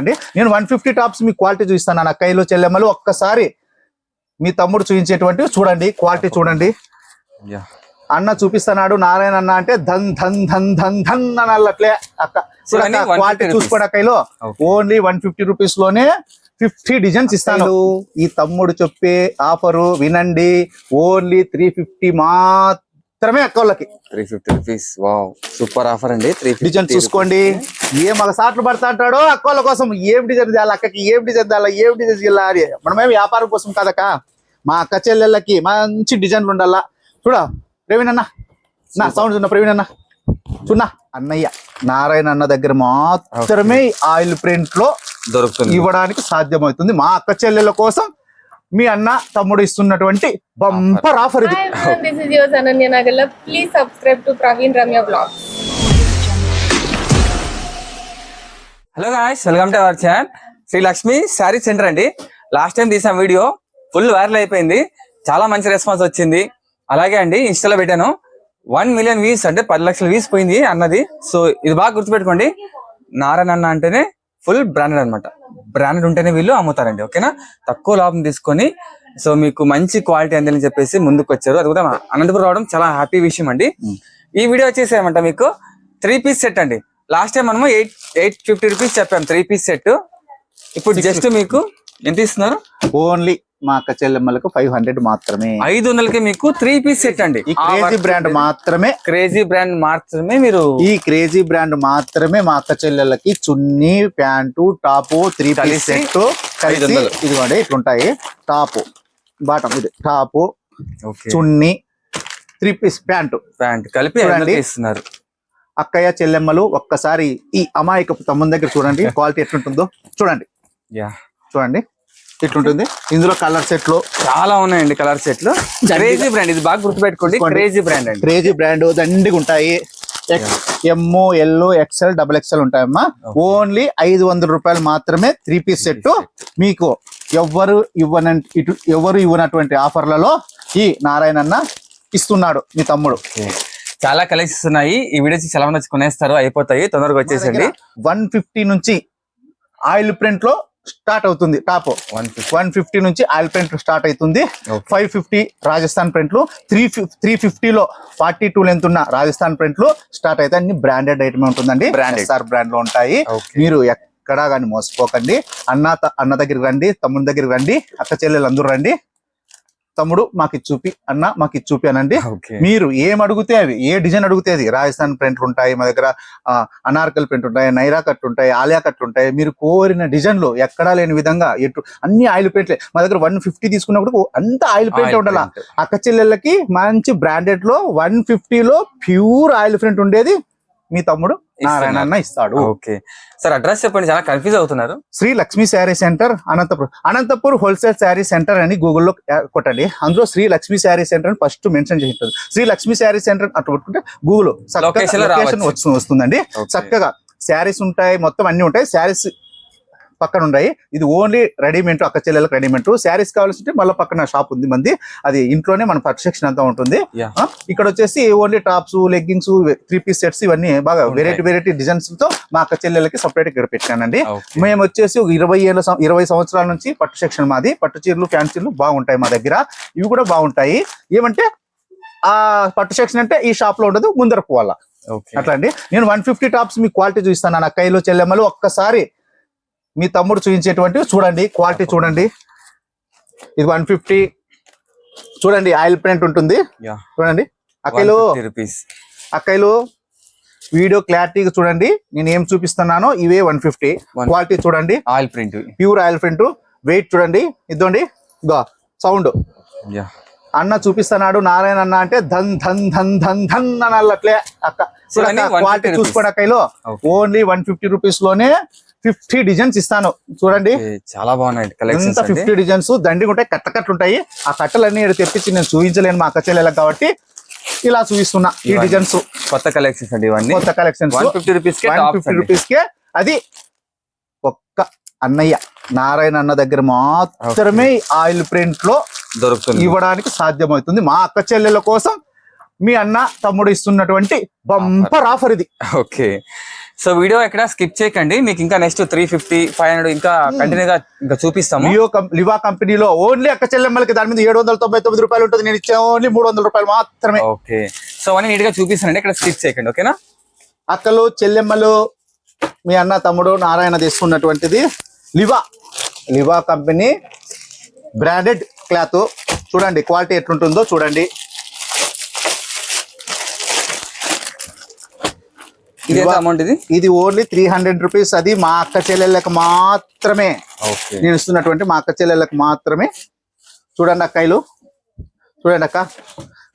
అండి నేను 150 టాప్స్ మీ క్వాలిటీ చూపిస్తాను నా కైలో చెల్లెమ్మలు. ఒక్కసారి మీ తమ్ముడు చూపించేటువంటి చూడండి, క్వాలిటీ చూడండి. అన్న చూపిస్తున్నాడు నారాయణ అన్న అంటే ధన్ ధన్ ధన్ ధన్ ధన్ అన్నట్లే అక్క. క్వాలిటీ చూసుకోండి కైలో ఓన్లీ 150 రూపీస్ లోనే 50 డిజైన్స్ ఇస్తాను. ఈ తమ్ముడు చెప్పే ఆఫరు వినండి, ఓన్లీ 350 మాత్రమే అక్కలకి. 350 రూపీస్. వావ్, సూపర్ ఆఫర్ అండి. 350 డిజైన్ చూసుకోండి. మగ సాట్లు పడతా అంటాడో అక్కల కోసం ఏం డిజైన్ చేయాలి, అక్కకి ఏం డిజైన్ చేయాలి, ఏం డిజైన్ చేయాలి. మనమేమి వ్యాపారం కోసం కదక, మా అక్క చెల్లెళ్ళకి మంచి డిజైన్లు ఉండాలా. చూడ ప్రవీణ్ అన్న, నా సౌండ్ చూడ ప్రవీణ్ అన్న, చూన్నా అన్నయ్య నారాయణ అన్న దగ్గర మాత్రమే ఆయిల్ ప్రింట్ లో దొరుకుతుంది, ఇవ్వడానికి సాధ్యమవుతుంది. మా అక్క చెల్లెళ్ళ కోసం మీ అన్న తమ్ముడు ఇస్తున్నటువంటి బంపర్ ఆఫర్ ఇది. This is yours Ananya Nagala. Please subscribe to Praveen Ramya Vlogs. Hello guys, welcome to our channel Sri Lakshmi sari centre అండి. లాస్ట్ టైం తీసాం వీడియో, ఫుల్ వైరల్ అయిపోయింది, చాలా మంచి రెస్పాన్స్ వచ్చింది. అలాగే అండి ఇన్స్టాలో పెట్టాను 1 మిలియన్ వ్యూస్, అంటే 10 లక్షల వ్యూస్ పోయింది అన్నది. సో ఇది బాగా గుర్తుపెట్టుకోండి, నారాయణ అన్న అంటేనే ఫుల్ బ్రాండెడ్ అనమాట. బ్రాండెడ్ ఉంటేనే వీళ్ళు అమ్ముతారండి, ఓకేనా. తక్కువ లాభం తీసుకొని సో మీకు మంచి క్వాలిటీ అందని చెప్పేసి ముందుకు వచ్చారు. అది కూడా అనంతపురం రావడం చాలా హ్యాపీ విషయం అండి. ఈ వీడియో వచ్చేసి ఏమంట మీకు 3 పీస్ సెట్ అండి. లాస్ట్ టైం మనము 850 రూపీస్ చెప్పాం 3 పీస్ సెట్. ఇప్పుడు జస్ట్ మీకు ఎంత ఇస్తున్నారు? ఓన్లీ మా అక్క చెల్లెమ్మలకు 500 మాత్రమే. 500కి మీకు 3 పీస్ సెట్ అండి. ఈ క్రేజీ బ్రాండ్ మాత్రమే, క్రేజీ బ్రాండ్ మాత్రమే మీరు ఈ క్రేజీ బ్రాండ్ మాత్రమే మా అక్క చెల్లెళ్ళకి చున్నీ, ప్యాంటు, టాపు 3 పీస్ సెట్ కలిసి ఇదిగోండి ఇట్లుంటాయి. టాపు బాటం, ఇది టాపు, చున్నీ, 3 పీస్ ప్యాంటు కలిపి ఇస్తున్నారు. అక్కయ్య చెల్లెమ్మలు ఒక్కసారి ఈ అమాయకపు తమ్ముని దగ్గర చూడండి, క్వాలిటీ ఎట్లుంటుందో చూడండి. చూడండి ఇట్లుంటుంది. ఇందులో కలర్ సెట్లు చాలా ఉన్నాయండి, కలర్ సెట్లు. క్రేజీ బ్రాండ్, ఇది బాగా గుర్తుపెట్టుకోండి, క్రేజీ బ్రాండ్ అండి. క్రేజీ బ్రాండ్ దండిగా ఉంటాయి. ఎమ్, ఎల్, XL, XXL ఉంటాయమ్మా. ఓన్లీ 500 రూపాయలు మాత్రమే 3 పీస్ సెట్. మీకు ఎవరు ఇవ్వనటువంటి ఆఫర్లలో ఈ నారాయణ అన్న ఇస్తున్నాడు, మీ తమ్ముడు. చాలా కలెక్షన్స్ ఉన్నాయి, ఈ వీడియోస్ చాలా మంది కొనేస్తారు, అయిపోతాయి, తొందరగా వచ్చేసండి. 150 నుంచి ఆయిల్ ప్రింట్ లో స్టార్ట్ అవుతుంది. టాప్ 150 నుంచి ఆయిల్ ప్రింట్ స్టార్ట్ అవుతుంది. 550 రాజస్థాన్ ప్రింట్లు, 350 లో 42 లెంత్ ఉన్న రాజస్థాన్ ప్రింట్లు స్టార్ట్ అయితే అన్ని బ్రాండెడ్ ఐటమ్ ఉంటుందండి. బ్రాండ్ లో ఉంటాయి. మీరు ఎక్కడా కానీ మోసపోకండి. అన్న దగ్గరికి రండి, తమ్ముడి దగ్గరికి రండి, అక్క చెల్లెలు అందరూ రండి. తమ్ముడు మాకు ఇది చూపి, అన్న మాకు ఇది చూపి అనండి. మీరు ఏం అడిగితే అవి, ఏ డిజైన్ అడిగితే అది. రాజస్థాన్ ప్రింట్లు ఉంటాయి మా దగ్గర, అనార్కల్ ప్రింట్ ఉంటాయి, నైరా కట్ ఉంటాయి, ఆలియా కట్ ఉంటాయి. మీరు కోరిన డిజైన్లు ఎక్కడా లేని విధంగా అన్ని ఆయిల్ ప్రింట్లే మా దగ్గర. 150 తీసుకున్నప్పుడు అంత ఆయిల్ ప్రింట్ ఉండాల. అక్క చెల్లెళ్ళకి మంచి బ్రాండెడ్ లో 150 లో ప్యూర్ ఆయిల్ ప్రింట్ ఉండేది మీ తమ్ముడు నారాయణ అన్న ఇస్తాడు. ఓకే సార్, అడ్రస్ చెప్పండి, చాలా కన్ఫ్యూజ్ అవుతున్నారు. Sri Lakshmi sari centre, Anantapur wholesale sari centre అని గూగుల్లో కొట్టండి. అందులో శ్రీ లక్ష్మీ శారీ సెంటర్ అని ఫస్ట్ మెన్షన్ చేసి ఉంటుంది. శ్రీ లక్ష్మీ శారీ సెంటర్ అట్లా కొట్టుకుంటే గూగుల్ లొకేషన్ వస్తుందండి. చక్కగా శారీస్ ఉంటాయి, మొత్తం అన్ని ఉంటాయి. శారీస్ పక్కన ఉన్నాయి. ఇది ఓన్లీ రెడీమేడ్, అక్క చెల్లెలకు రెడీమేడ్. శారీస్ కావాల్సింటే మళ్ళీ పక్కన షాప్ ఉంది మంది, అది ఇంట్లోనే మన పర్ఫెక్షన్ అంతా ఉంటుంది. ఇక్కడ వచ్చేసి only tops, leggings, 3 piece sets ఇవన్నీ బాగా వెరైటీ డిజైన్స్ తో మా అక్క చెల్లెలకి సపరేట్ ఇక్కడ పెట్టానండి. మేము వచ్చేసి 20 సంవత్సరాల నుంచి పట్టు సెక్షన్ మాది. పట్టు చీరలు, ఫ్యాన్సీలు బాగుంటాయి మా దగ్గర. ఇవి కూడా బాగుంటాయి. ఏమంటే ఆ పట్టు సెక్షన్ అంటే ఈ షాప్ లో ఉండదు, ముందర పోవాలా. అట్లా అండి. నేను 150 టాప్స్ మీ క్వాలిటీ చూపిస్తాను నా కైలో చెల్లెమ్మలు. ఒక్కసారి మీ తమ్ముడు చూపించేటువంటి చూడండి, క్వాలిటీ చూడండి. ఇది 150 చూడండి, ఆయిల్ ప్రింట్ ఉంటుంది. చూడండి అక్కలు వీడియో క్లారిటీగా చూడండి. నేను ఏం చూపిస్తున్నానో ఇవే 150. క్వాలిటీ చూడండి, oil print, pure oil print. Weight చూడండి, ఇదండి సౌండ్. అన్న చూపిస్తున్నాడు నారాయణ అన్న అంటే ధన్ ధన్ ధన్ ధన్ ధన్ అన్నట్లే అక్క. క్వాలిటీ చూసుకోండి అక్కలో ఓన్లీ 150 రూపీస్ లోనే 50 డిజైన్స్ ఇస్తాను. చూడండి చాలా బాగున్నాయి. 50 డిజైన్స్ దండిగా ఉంటాయి, కట్టలు ఉంటాయి. ఆ కట్టలన్నీ తెప్పించి నేను చూపించలేను మా అక్క చెల్లెలకు, కాబట్టి ఇలా చూపిస్తున్నా. ఈ డిజైన్స్ కొత్త కలెక్షన్స్ అండి, ఇవన్నీ కొత్త కలెక్షన్స్. 150 రూపీస్కే అది ఒక్క అన్నయ్య నారాయణ అన్న దగ్గర మాత్రమే ఆయిల్ ప్రింట్ లో దొరుకుతుంది, ఇవ్వడానికి సాధ్యమవుతుంది. మా అక్క చెల్లెల కోసం మీ అన్న తమ్ముడు ఇస్తున్నటువంటి బంపర్ ఆఫర్ ఇది. ఓకే సో వీడియో ఎక్కడ స్కిప్ చేయకండి, మీకు ఇంకా నెక్స్ట్ 350, 500 ఇంకా కంటిన్యూగా ఇంకా చూపిస్తాము. లివా కంపెనీలో ఓన్లీ అక్క చెల్లెమ్మలకి దాని మీద 799 రూపాయలు ఉంటుంది. నేను ఇచ్చే ఓన్లీ 300 రూపాయలు మాత్రమే. ఓకే, సో అవన్నీ నీట్ గా చూపిస్తానండి, ఇక్కడ స్కిప్ చేయకండి. ఓకేనా? అక్కలు చెల్లెమ్మలు మీ అన్న తమ్ముడు నారాయణ తీసుకున్నటువంటిది లివా కంపెనీ బ్రాండెడ్ క్లాత్. చూడండి క్వాలిటీ ఎట్లుంటుందో చూడండి. ఇది ఎంత అమౌంట్? ఇది ఓన్లీ 300 రూపీస్. అది మా అక్క చెల్లెళ్ళకి మాత్రమే నేను ఇస్తున్నటువంటి, మా అక్క చెల్లెళ్ళకి మాత్రమే. చూడండి అక్కలు, చూడండి అక్క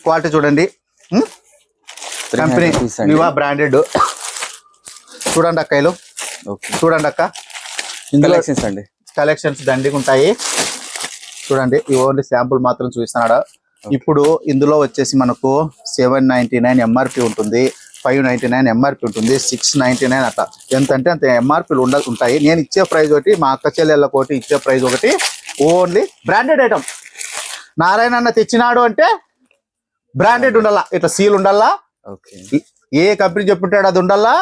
క్వాలిటీ చూడండి. Company Liva branded. చూడండి అక్కలు, చూడండి అక్క. కలెక్షన్స్ అండి, కలెక్షన్స్ దండిగా ఉంటాయి. చూడండి ఈ ఓన్లీ శాంపుల్ మాత్రం చూపిస్తున్నాడు. ఇప్పుడు ఇందులో వచ్చేసి మనకు 799 ఎంఆర్పి ఉంటుంది, 599 ఎంఆర్పి ఉంటుంది, 699 అట్లా. ఎంత అంటే అంత ఎంఆర్పీలు ఉంటాయి. నేను ఇచ్చే ప్రైస్ ఒకటి, మా అక్క చెల్లెళ్ళకి ఒకటి ఇచ్చే ప్రైస్ ఒకటి. Only branded item. నారాయణ అన్న తెచ్చినాడు అంటే బ్రాండెడ్ ఉండాలా, ఇట్లా సీల్ ఉండాలా. ఏ కంపెనీ చెప్పింటాడు అది ఉండాలా.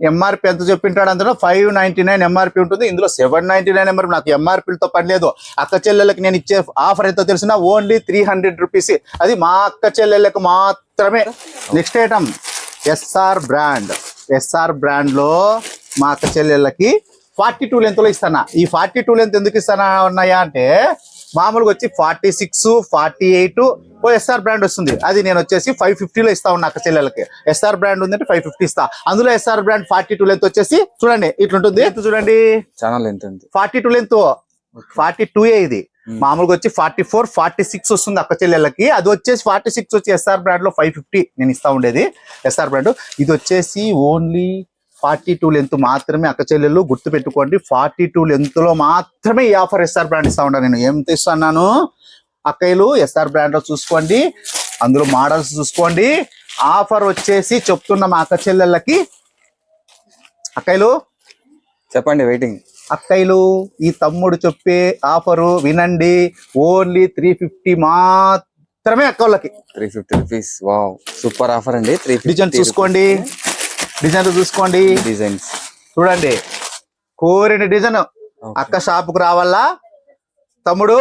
ఎంఆర్పి ఎంత చెప్పింటాడు అందులో 599 ఎంఆర్పి ఉంటుంది. ఇందులో 799 ఎంఆర్పి. నాకు ఎంఆర్పీలతో పని లేదు. అక్క చెల్లెళ్ళకి నేను ఇచ్చే ఆఫర్ ఎంతో తెలిసిన ఓన్లీ 300 రూపీస్. అది మా అక్క చెల్లెళ్ళకి మాత్రమే. నెక్స్ట్ ఐటమ్ ఎస్ఆర్ బ్రాండ్ లో మా అక్క చెల్లెళ్ళకి 42 లెంత్లో ఇస్తానా. ఈ 42 లెంత్ ఎందుకు ఇస్తానా ఉన్నాయా అంటే, మామూలుగా వచ్చి 46, 48 ఎస్ఆర్ బ్రాండ్ వస్తుంది. అది నేను వచ్చేసి 550లో ఇస్తా ఉన్నా అక్క చెల్లెలకి. ఎస్ఆర్ బ్రాండ్ ఉందంటే 550 ఇస్తా. అందులో ఎస్ఆర్ బ్రాండ్ 42 లెంత్ వచ్చేసి చూడండి ఇట్లుంటుంది. చూడండి చాలా లెంత్ ఉంది. 42 లెంత్, 42 ఇది. మామూలుగా వచ్చి 44, 46 వస్తుంది అక్క చెల్లెళ్ళకి. అది వచ్చేసి 46 వచ్చి ఎస్ఆర్ బ్రాండ్ లో 550 నేను ఇస్తా ఉండేది ఎస్ఆర్ బ్రాండ్. ఇది వచ్చేసి ఓన్లీ 42 లెంత్ మాత్రమే అక్క చెల్లెళ్ళు. గుర్తు పెట్టుకోండి, 42 లెంత్ లో మాత్రమే ఈ ఆఫర్ ఎస్ఆర్ బ్రాండ్ ఇస్తా ఉంటాను. నేను ఏం ఇస్తున్నాను అక్కయ్యలు, ఎస్ఆర్ బ్రాండ్ లో చూసుకోండి, అందులో మోడల్స్ చూసుకోండి. ఆఫర్ వచ్చేసి చెప్తున్న మా అక్క చెల్లెళ్ళకి. అక్కయ్యలు చెప్పండి, వెయిటింగ్. అక్కయ్యలు ఈ తమ్ముడు చెప్పే ఆఫరు వినండి. ఓన్లీ 350 మాత్రమే అక్కళ్ళకి. 350 రూపీస్. వావ్, సూపర్ ఆఫర్ అండి. డిజైన్ చూసుకోండి, డిజైన్ చూసుకోండి, డిజైన్స్ చూడండి. కోరిన డిజైన్ అక్క షాపుకు రావాలా, తమ్ముడు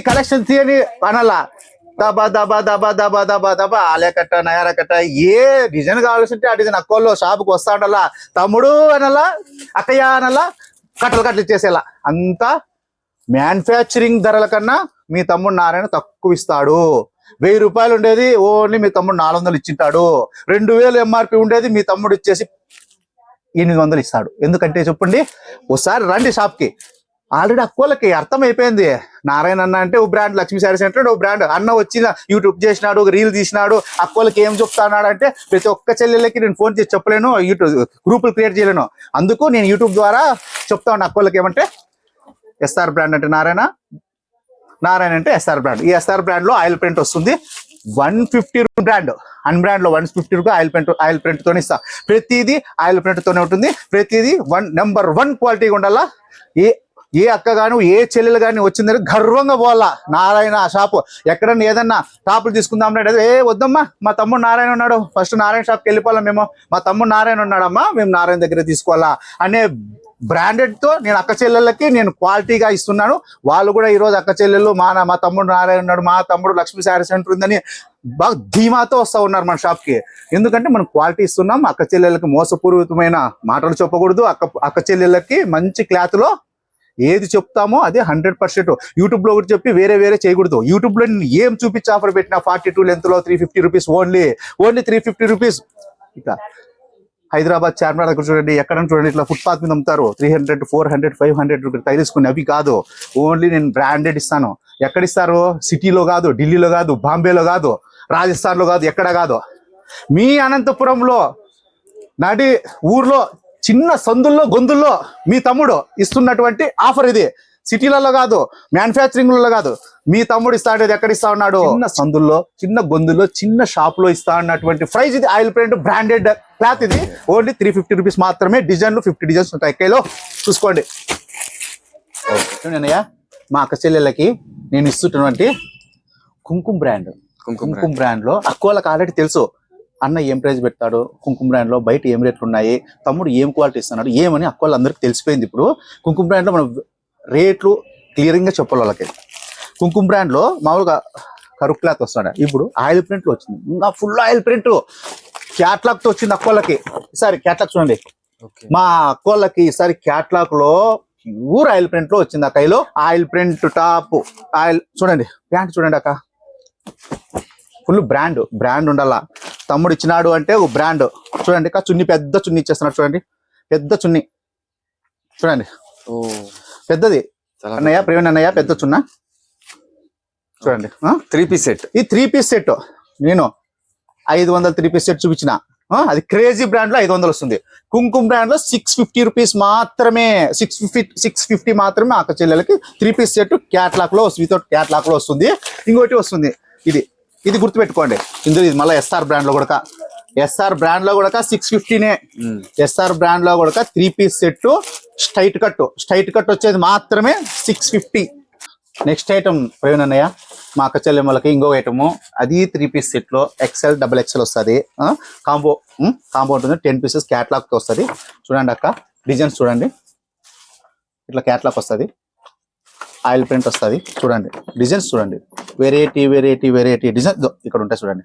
కలెక్షన్ తీ అని అనాలా. దబా దబా దబా దబా దబా దబా ఆలేకట్ట నయారకట్ట ఏ డిజైన్ కావాల్సింటే ఆ డిజైన్ అక్కోళ్ళు షాపుకి వస్తా ఉండాలా. తమ్ముడు అనలా, అక్కయ్య అనలా, కట్టలు ఇచ్చేసేలా. అంతా మ్యానుఫ్యాక్చరింగ్ ధరల కన్నా మీ తమ్ముడు నారాయణ తక్కువ ఇస్తాడు. 1000 రూపాయలు ఉండేది ఓన్లీ మీ తమ్ముడు 400 ఇచ్చింటాడు. 2000 ఎంఆర్పి ఉండేది మీ తమ్ముడు ఇచ్చేసి 800 ఇస్తాడు. ఎందుకంటే చెప్పండి, ఒకసారి రండి షాప్కి. ఆల్రెడీ అక్కోళ్ళకి అర్థమైపోయింది. నారాయణ అన్న అంటే ఓ బ్రాండ్, లక్ష్మీ శారీ సెంటర్ ఓ బ్రాండ్. అన్న వచ్చిన యూట్యూబ్ చేసినాడు, ఒక రీల్ తీసినాడు, అక్కోళ్ళకి ఏం చెప్తాడు అంటే ప్రతి ఒక్క చెల్లెళ్ళకి నేను ఫోన్ చేసి చెప్పలేను, యూట్యూబ్ గ్రూపులు క్రియేట్ చేయలేను. అందుకు నేను యూట్యూబ్ ద్వారా చెప్తా ఉన్నా అక్కోళ్ళకి ఏమంటే, ఎస్ఆర్ బ్రాండ్ అంటే నారాయణ అంటే ఎస్ఆర్ బ్రాండ్. ఈ ఎస్ఆర్ బ్రాండ్ లో ఆయిల్ ప్రింట్ వస్తుంది. 150 బ్రాండ్, అన్బ్రాండ్ లో 150 రూపాయలు ఆయిల్ ప్రింట్ తోనే ఇస్తా. ప్రతిదీ ఆయిల్ ప్రింట్ తోనే ఉంటుంది. ప్రతిదీ నెంబర్ 1 క్వాలిటీగా ఉండాలా. ఏ అక్క గాను ఏ చెల్లెలు కానీ వచ్చిందని గర్వంగా పోవాలా. నారాయణ షాపు ఎక్కడన్నా ఏదన్నా టాపులు తీసుకుందాం అంటే వద్దమ్మా, మా తమ్ముడు నారాయణ ఉన్నాడు, ఫస్ట్ నారాయణ షాప్కి వెళ్ళిపోవాలా మేము, మా తమ్ముడు నారాయణ ఉన్నాడమ్మా, మేము నారాయణ దగ్గర తీసుకోవాలా అనే బ్రాండెడ్ తో నేను అక్క చెల్లెళ్ళకి నేను క్వాలిటీగా ఇస్తున్నాను. వాళ్ళు కూడా ఈరోజు అక్క చెల్లెళ్ళు మా తమ్ముడు నారాయణ ఉన్నాడు, మా తమ్ముడు లక్ష్మీ శారీ సెంటర్ ఉందని బాగా ధీమాతో వస్తూ ఉన్నారు మన షాప్ కి. ఎందుకంటే మనం క్వాలిటీ ఇస్తున్నాం. అక్క చెల్లెళ్ళకి మోసపూరితమైన మాటలు చెప్పకూడదు. అక్క చెల్లెళ్ళకి మంచి క్లాత్ లో ఏది చెప్తామో అదే 100%. యూట్యూబ్ లో కూడా చెప్పి వేరే చేయకూడదు. యూట్యూబ్ లో ఏం చూపించి ఆఫర్ పెట్టినా 42 లెంత్ లో 350 రూపీస్ ఓన్లీ 350 రూపీస్. ఇట్లా హైదరాబాద్ చార్మినార్ దగ్గర చూడండి, ఎక్కడైనా చూడండి, ఇట్లా ఫుట్పాత్ మీద అమ్ముతారు 300, 400, 500 రూపీస్ తయారుకుని. అవి కాదు, ఓన్లీ నేను బ్రాండెడ్ ఇస్తాను. ఎక్కడ ఇస్తారు? సిటీలో కాదు, ఢిల్లీలో కాదు, బాంబేలో కాదు, రాజస్థాన్ లో కాదు, ఎక్కడ కాదు, మీ అనంతపురంలో నడి ఊర్లో చిన్న సందుల్లో గొంతుల్లో మీ తమ్ముడు ఇస్తున్నటువంటి ఆఫర్ ఇది. సిటీలలో కాదు, మ్యానుఫ్యాక్చరింగ్లలో కాదు, మీ తమ్ముడు ఇస్తాడు. ఎక్కడ ఇస్తా ఉన్నాడు? చిన్న సందుల్లో, చిన్న గొంతుల్లో, చిన్న షాప్ లో ఇస్తా ఉన్నటువంటి ప్రైస్ ఇది. ఆయిల్ ప్రింట్ బ్రాండెడ్ క్లాత్ ఇది. ఓన్లీ 350 రూపీస్ మాత్రమే. డిజైన్లు 50 డిజైన్స్ ఉంటాయి. ఎక్కలో చూసుకోండి. నేనయ్యా మా అక్క చెల్లెళ్ళకి నేను ఇస్తున్నటువంటి కుంకుమ బ్రాండ్ లో అక్కోళ్ళకి ఆల్రెడీ తెలుసు. అన్న ఏం ప్రైస్ పెడతాడు, కుంకుమ బ్రాండ్ లో బయట ఏం రేట్లు ఉన్నాయి, తమ్ముడు ఏం క్వాలిటీ ఇస్తున్నాడు ఏమని అక్క వాళ్ళందరికీ తెలిసిపోయింది. ఇప్పుడు కుంకుమ బ్రాండ్ లో మనం రేట్లు క్లియరింగ్ గా చెప్పాలి వాళ్ళకి. కుంకుమ బ్రాండ్ లో మామూలుగా కరుపు క్లాత్ వస్తాడు, ఇప్పుడు ఆయిల్ ప్రింట్ లో వచ్చింది, ఇంకా ఫుల్ ఆయిల్ ప్రింట్ క్యాట్లాగ్ తో వచ్చింది అక్కోళ్ళకి. ఈసారి క్యాట్లాగ్ చూడండి, మా అక్కోళ్ళకి ఈసారి క్యాట్లాగ్ లో ప్యూర్ ఆయిల్ ప్రింట్ లో వచ్చింది. అక్కలో ఆయిల్ ప్రింట్ టాప్ ఆయిల్ చూడండి, ప్యాంట్ చూడండి అక్క, ఫుల్ బ్రాండ్ ఉండాలా. తమ్ముడు ఇచ్చినాడు అంటే ఒక బ్రాండ్. చూడండి అక్క, చున్నీ పెద్ద చున్నీ ఇచ్చేస్తున్నాడు, చూడండి పెద్ద చున్నీ చూడండి, పెద్దది అన్నయ్య, ప్రవీణ్ అన్నయ్య పెద్ద చున్నా చూడండి. 3 పీస్ సెట్, ఈ 3 పీస్ సెట్ నేను 500 3 పీస్ సెట్ చూపించిన, అది క్రేజీ బ్రాండ్ లో 500 వస్తుంది. కుంకుమ బ్రాండ్ లో 650 రూపీస్ మాత్రమే, 650 మాత్రమే అక్క చెల్లెలకి 3 పీస్ సెట్ క్యాట్లాగ్ లో వితౌట్ క్యాట్లాగ్ లో వస్తుంది. ఇంకోటి వస్తుంది, ఇది గుర్తుపెట్టుకోండి. ఇందులో ఇది మళ్ళీ ఎస్ఆర్ బ్రాండ్ లో కూడా, ఎస్ఆర్ బ్రాండ్ లో కూడా 650నే. ఎస్ఆర్ బ్రాండ్ లో కూడా 3 పీస్ సెట్ స్ట్రైట్ కట్ వచ్చేది మాత్రమే 650. నెక్స్ట్ ఐటమ్ ప్రవీణ్ అన్నయ్య, మా అక్క చెల్లెమ్మలకి ఇంకో ఐటము, అది 3 పీస్ సెట్ లో XL XXL వస్తుంది. కాంబో ఉంటుంది, 10 పీసెస్ క్యాట్లాగ్ తో వస్తుంది. చూడండి అక్క, డిజైన్స్ చూడండి, ఇట్లా క్యాట్లాగ్ వస్తుంది, ఆయిల్ ప్రింట్ వస్తుంది. చూడండి డిజైన్స్ చూడండి, వెరైటీ డిజైన్ ఇక్కడ ఉంటాయి చూడండి.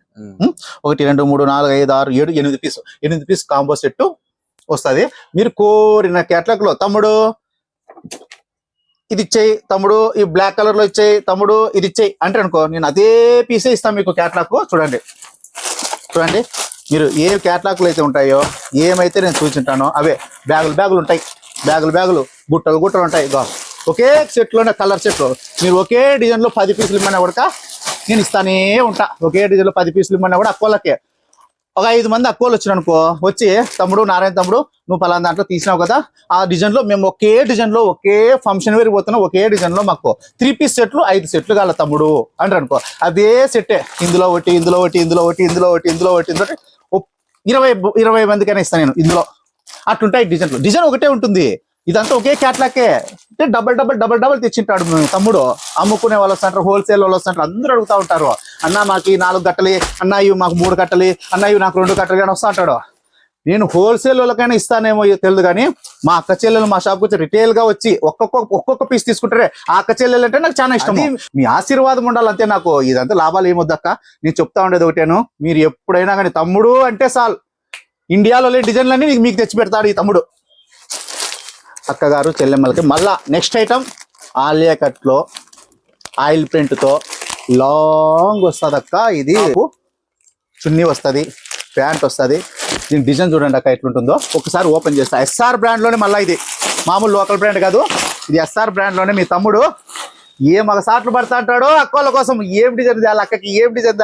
1 2 3 4 5 6 7 8 పీస్ కాంబో సెట్ వస్తుంది. మీరు కోరిన క్యాట్లాగ్ లో తమ్ముడు ఇది ఇచ్చేయి, తమ్ముడు ఈ బ్లాక్ కలర్ లో ఇచ్చేయి, తమ్ముడు ఇది ఇచ్చేయి అంటే అనుకో, నేను అదే పీసే ఇస్తాను మీకు క్యాట్లాగ్. చూడండి మీరు ఏ క్యాట్లాగ్లు అయితే ఉంటాయో, ఏమైతే నేను చూపించుంటానో అవే బ్యాగులు ఉంటాయి, బ్యాగులు గుట్టలు ఉంటాయి. ఒకే సెట్ లోనే కలర్ సెట్ లో మీరు ఒకే డిజైన్ లో 10 పీసులు ఇమ్మన్నా కూడా నేను ఇస్తానే ఉంటా. ఒకే డిజైన్ లో 10 పీసులు ఇమ్మన్నా కూడా అక్కోళ్ళకే. ఒక 5 మంది అక్కోళ్ళు వచ్చిన అనుకో, వచ్చి తమ్ముడు నారాయణ తమ్ముడు నువ్వు పలానా దాంట్లో తీసినావు కదా, ఆ డిజైన్ లో మేము ఒకే డిజైన్ లో ఒకే ఫంక్షన్ వేర్ పోతున్నాం, ఒకే డిజైన్ లో మాకు 3 పీస్ సెట్లు 5 సెట్లు కాల తమ్ముడు అంటారు అనుకో, అదే సెట్టే ఇందులో ఒకటి 20 మందికైనా ఇస్తాను నేను. ఇందులో అట్లుంటాయి డిజైన్ ఒకటే ఉంటుంది. ఇదంతా ఒకే క్యాట్లాగే అంటే డబల్ తెచ్చింటాడు తమ్ముడు. అమ్ముకునే వాళ్ళు వస్తుంటారు, హోల్సేల్ వాళ్ళు వస్తుంటారు, అందరూ అడుగుతా ఉంటారు, అన్న మాకు 4 కట్టలి, అన్న ఇవి మాకు 3 కట్టలి, అన్న ఇవి నాకు 2 కట్టలి అని వస్తా ఉంటాడు. నేను హోల్సేల్ వాళ్ళకైనా ఇస్తానేమో తెలియదు, కానీ మా అక్క చెల్లెలు మా షాప్కి వచ్చి రిటైల్ గా వచ్చి ఒక్కొక్క పీస్ తీసుకుంటారే, ఆ అక్క చెల్లెలు అంటే నాకు చాలా ఇష్టం. మీ ఆశీర్వాదం ఉండాలంతే నాకు. ఇదంతా లాభాలు ఏమొద్దక్క, నేను చెప్తా ఉండేది ఒకటేను, మీరు ఎప్పుడైనా కానీ తమ్ముడు అంటే చాలు, ఇండియాలో డిజైన్లన్నీ మీకు తెచ్చి పెడతాడు ఈ తమ్ముడు. అక్కగారు చెల్లెమ్మలకి మళ్ళా నెక్స్ట్ ఐటమ్ ఆలియా కట్ లో ఆయిల్ ప్రింట్ తో లాంగ్ వస్తుంది అక్క. ఇది చున్నీ వస్తుంది, ప్యాంట్ వస్తుంది. దీని డిజైన్ చూడండి అక్క ఎట్లుంటుందో, ఒకసారి ఓపెన్ చేస్తా. ఎస్ఆర్ బ్రాండ్ లోనే, మళ్ళీ ఇది మామూలు లోకల్ బ్రాండ్ కాదు, ఇది ఎస్ఆర్ బ్రాండ్ లోనే. మీ తమ్ముడు మగ సాట్లు పడతా అంటాడో అక్కోళ్ళ కోసం, ఏం డిజైన్ చేయాలి అక్కకి, ఏం డిజైన్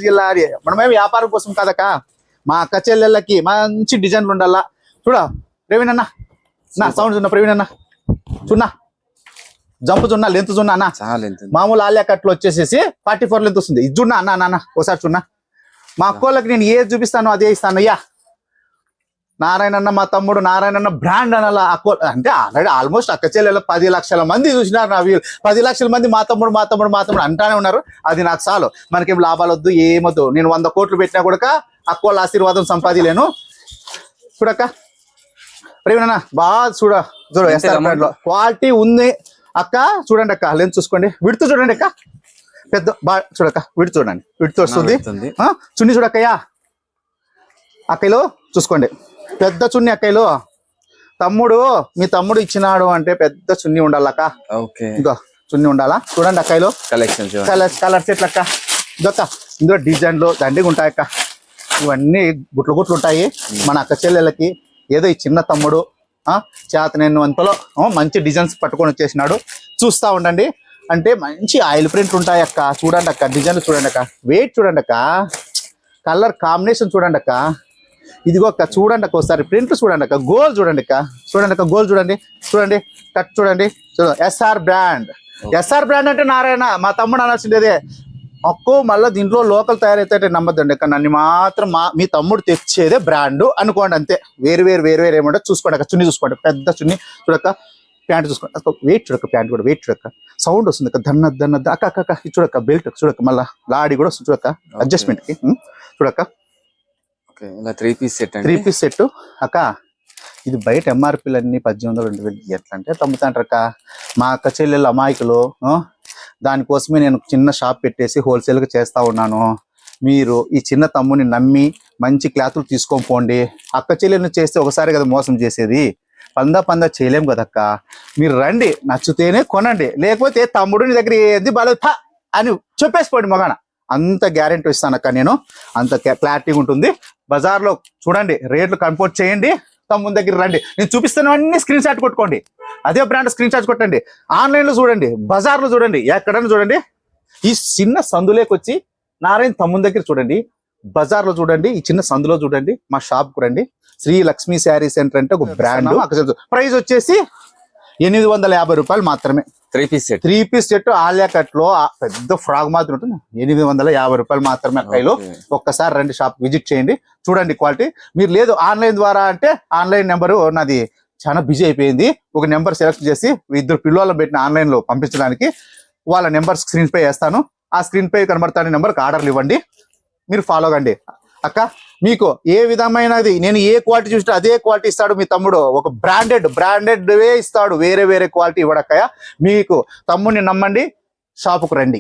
చేయాలి. మనమేమి వ్యాపారం కోసం కాదక్క, మా అక్క చెల్లెళ్ళకి మంచి డిజైన్లు ఉండాలా. చూడ ప్రవీణ్ అన్న, నా సౌండ్ చున్నా ప్రవీణ్ అన్న, చున్నా జంప్ చున్నా, లెంత్ చున్నా అన్న. మామూలు ఆలియా కట్లు వచ్చేసేసి 44 లెంత్ వస్తుంది. ఇది చున్నా అన్న ఒకసారి చున్నా. మా అక్కోళ్ళకి నేను ఏది చూపిస్తానో అదే ఇస్తాను అయ్యా. నారాయణన్న మా తమ్ముడు, నారాయణన్న బ్రాండ్ అనాల అక్కో అంటే ఆల్రెడీ ఆల్మోస్ట్ అక్క చెల్లెలు 10 లక్షల మంది చూసినారు నా వీళ్ళు. 10 లక్షల మంది మా తమ్ముడు అంటానే ఉన్నారు. అది నాకు చాలు, మనకేం లాభాలు వద్దు ఏమొద్దు. నేను 100 కోట్లు పెట్టినా కూడా అక్కోళ్ళ ఆశీర్వాదం సంపాదిలేను. చూడక్క ప్రవీణ్ అన్న బాగా చూడ క్వాలిటీ ఉంది అక్క. చూడండి అక్క, లెన్స్ చూసుకోండి, విడుతూ చూడండి అక్క, పెద్ద బాగా చూడక్క, విడుతూ చూడండి, విడుతూ వస్తుంది. చున్నీ చూడక్కయ్యా, అక్కలో చూసుకోండి, పెద్ద చున్నీ అక్కలు. మీ తమ్ముడు ఇచ్చినాడు అంటే పెద్ద చున్నీ ఉండాలక్క. ఇంకా చున్నీ ఉండాలా. చూడండి అక్కలో కలర్ సెట్లు అక్క. ఇదొక్క ఇందులో డిజైన్లు దండిగా ఉంటాయక్క. ఇవన్నీ గుట్లు ఉంటాయి. మన అక్క చెల్లెలకి ఏదో ఈ చిన్న తమ్ముడు చేతనైన వంతలో మంచి డిజైన్స్ పట్టుకొని వచ్చేసినాడు. చూస్తా ఉండండి. అంటే మంచి ఆయిల్ ప్రింట్ ఉంటాయి అక్క. చూడండి అక్క, డిజైన్ చూడండి అక్క, వెయిట్ చూడండి అక్క, కలర్ కాంబినేషన్ చూడండి అక్క. ఇదిగో అక్క చూడండి అక్క, ఒకసారి ప్రింట్ చూడండి అక్క, గోల్ చూడండి అక్క, గోల్ చూడండి, కట్ చూడండి. ఎస్ఆర్ బ్రాండ్ అంటే నారాయణ మా తమ్ముడు అనాల్సిందేదే అక్కో. మళ్ళీ దీంట్లో లోకల్ తయారైతే నమ్మద్దండి అక్క, నన్ను మాత్రం మీ తమ్ముడు తెచ్చేదే బ్రాండ్ అనుకోండి అంతే. వేరు ఏమంటే చూసుకోండి అక్క. చున్నీ చూసుకోండి, పెద్ద చున్నీ చూడక్క. ప్యాంట్ చూసుకోండి అక్క, వెయిట్ చూడక్క, ప్యాంట్ కూడా వెయిట్ చూడక్క, సౌండ్ వస్తుంది అక్క, దన్న అక్క చూడక్క, బెల్ట్ చూడక్క, మళ్ళీ లాడి కూడా వస్తుంది చూడక్క, అడ్జస్ట్మెంట్ కి చూడక్క. ఓకే ఇలా 3 పీస్ సెట్ అండి 3 పీస్ సెట్ అక్క. ఇది బయట ఎంఆర్పీలు అన్ని 1800 2000 ఎట్లా అంటే తమ్ముతాంటారు అక్క. మా అక్క చెల్లెళ్ళు అమాయకులు, దానికోసమే నేను చిన్న షాప్ పెట్టేసి హోల్సేల్గా చేస్తా ఉన్నాను. మీరు ఈ చిన్న తమ్ముని నమ్మి మంచి క్లాతులు తీసుకొని పోండి. అక్క చెల్లెలను చేస్తే ఒకసారి కదా మోసం చేసేది, పందా చేయలేం కదక్క. మీరు రండి, నచ్చితేనే కొనండి, లేకపోతే తమ్ముడు నీ దగ్గర ఏది బాలేదు థా అని చెప్పేసిపోండి మగాన. అంత గ్యారెంటీ ఇస్తానక్క నేను, అంత క్లారిటీగా ఉంటుంది. బజార్లో చూడండి, రేట్లు కంపోర్ట్ చేయండి, తమ్ముని దగ్గర రండి. నేను చూపిస్తాను అన్ని స్క్రీన్ షాట్ కొట్టుకోండి, అదే బ్రాండ్ స్క్రీన్ షాట్ కొట్టండి. ఆన్లైన్లో చూడండి, బజార్లో చూడండి, ఎక్కడైనా చూడండి. ఈ చిన్న సందులోకి వచ్చి నారాయణ తమ్ముని దగ్గర చూడండి, బజార్లో చూడండి, ఈ చిన్న సందులో చూడండి, మా షాప్కు రండి. శ్రీ లక్ష్మీ శారీ సెంటర్ అంటే ఒక బ్రాండ్. ప్రైస్ వచ్చేసి 850 రూపాయలు మాత్రమే. 3 piece set 3 piece set Alia cut లో పెద్ద ఫ్రాక్ మాత్రం ఉంటుంది. 850 రూపాయలు మాత్రమే అక్కయ్యలో. ఒక్కసారి రండి, షాప్ విజిట్ చేయండి, చూడండి క్వాలిటీ. మీరు లేదు ఆన్లైన్ ద్వారా అంటే ఆన్లైన్ నెంబరు నాది చాలా బిజీ అయిపోయింది. ఒక నెంబర్ సెలెక్ట్ చేసి 2 పిల్లలు పెట్టిన ఆన్లైన్ లో పంపించడానికి వాళ్ళ నెంబర్ స్క్రీన్ పై వేస్తాను. ఆ స్క్రీన్ పై కనబడతానే నెంబర్కి ఆర్డర్లు ఇవ్వండి, మీరు ఫాలో కండి. అక్క మీకు ఏ విధమైనది నేను ఏ క్వాలిటీ చూస్తే అదే క్వాలిటీ ఇస్తాడు మీ తమ్ముడు. ఒక బ్రాండెడ్ ఇస్తాడు, వేరే క్వాలిటీ ఇవ్వడక్కయ్య. మీకు తమ్ముడిని నమ్మండి, షాపుకు రండి.